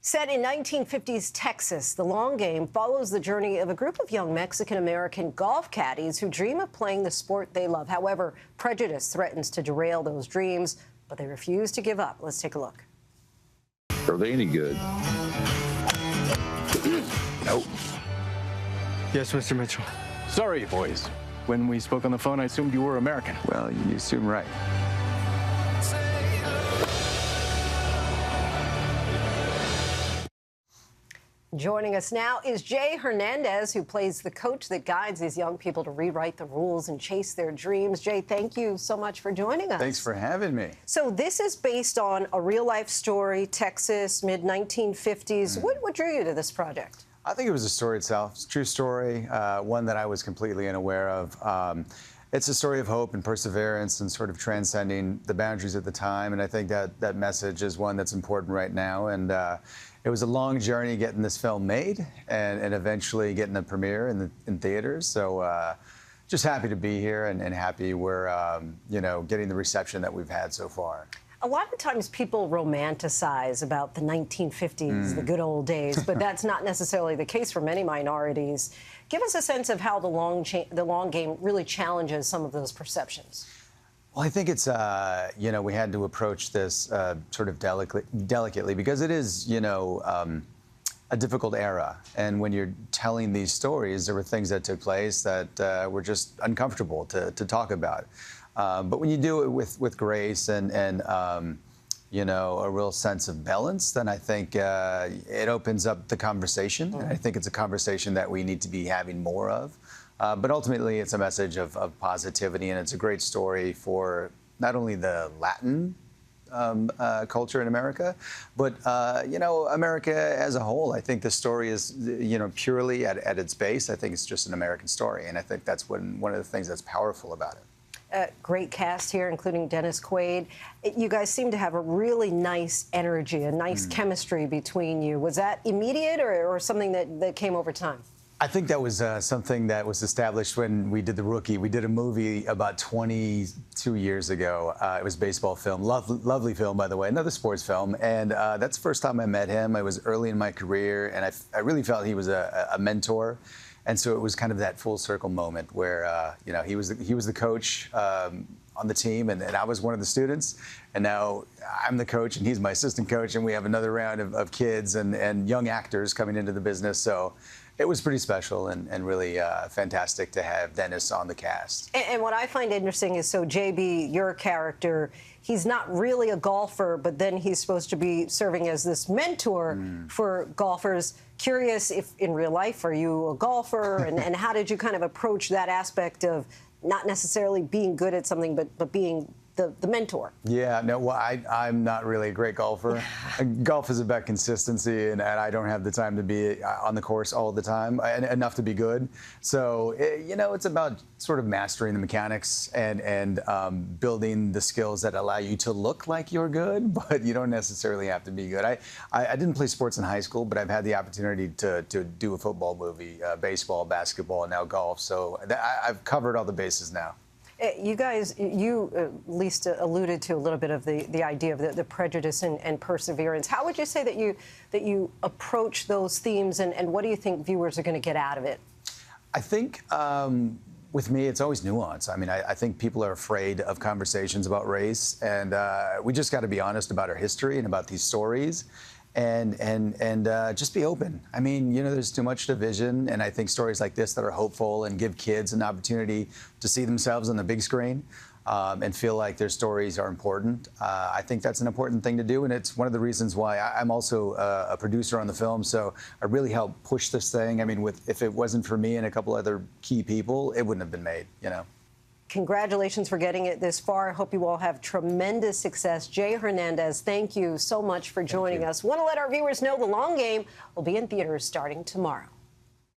Set in 1950s Texas, The Long Game follows the journey of a group of young Mexican-American golf caddies who dream of playing the sport they love. However, prejudice threatens to derail those dreams, but they refuse to give up. Let's take a look. Are they any good? Nope. Yes, Mr. Mitchell. Sorry, boys. When we spoke on the phone, I assumed you were American. Well, you assume right. Joining us now is Jay Hernandez, who plays the coach that guides these young people to rewrite the rules and chase their dreams. Jay, thank you so much for joining us. Thanks for having me. So this is based on a real-life story, Texas, mid-1950s. What drew you to this project? I think it was the story itself. It's a true story, one that I was completely unaware of. It's a story of hope and perseverance and sort of transcending the boundaries at the time. And I think that message is one that's important right now. And it was a long journey getting this film made and eventually getting a premiere in theaters. So just happy to be here and happy we're, getting the reception that we've had so far. A lot of times people romanticize about the 1950s, the good old days, but that's not necessarily the case for many minorities. Give us a sense of how the long game really challenges some of those perceptions. Well, I think it's, we had to approach this sort of delicately because it is, a difficult era. And when you're telling these stories, there were things that took place that were just uncomfortable to talk about. But when you do it with grace and a real sense of balance, then I think it opens up the conversation. And I think it's a conversation that we need to be having more of. But ultimately, it's a message of positivity, and it's a great story for not only the Latin culture in America, but America as a whole. I think the story is, purely at its base. I think it's just an American story, and I think that's one of the things that's powerful about it. Great cast here, including Dennis Quaid. You guys seem to have a really nice energy, a nice chemistry between you. Was that immediate or something that came over time? I think that was something that was established when we did The Rookie. We did a movie about 22 years ago. It was a baseball film, lovely film, by the way, another sports film. And that's the first time I met him. I was early in my career, and I really felt he was a mentor. And so it was kind of that full circle moment where, he was the coach on the team, and I was one of the students. And now I'm the coach, and he's my assistant coach, and we have another round of kids and young actors coming into the business. So it was pretty special and really fantastic to have Dennis on the cast. And what I find interesting is, so JB, your character, he's not really a golfer, but then he's supposed to be serving as this mentor for golfers. Curious if in real life, are you a golfer? and how did you kind of approach that aspect of not necessarily being good at something, but being the mentor? Yeah, no, well, I'm not really a great golfer. Golf is about consistency, and I don't have the time to be on the course all the time, enough to be good. So, it's about sort of mastering the mechanics and building the skills that allow you to look like you're good, but you don't necessarily have to be good. I didn't play sports in high school, but I've had the opportunity to do a football movie, baseball, basketball, and now golf. So I've covered all the bases now. You guys, you at least alluded to a little bit of the idea of the prejudice and perseverance. How would you say that you approach those themes, and what do you think viewers are going to get out of it? I think with me, it's always nuance. I mean, I think people are afraid of conversations about race, and we just got to be honest about our history and about these stories. And just be open. I mean, there's too much division, and I think stories like this that are hopeful and give kids an opportunity to see themselves on the big screen and feel like their stories are important. I think that's an important thing to do, and it's one of the reasons why I'm also a producer on the film, so I really help push this thing. I mean, if it wasn't for me and a couple other key people, it wouldn't have been made, Congratulations for getting it this far. I hope you all have tremendous success. Jay Hernandez, thank you so much for joining us. Want to let our viewers know The Long Game will be in theaters starting tomorrow.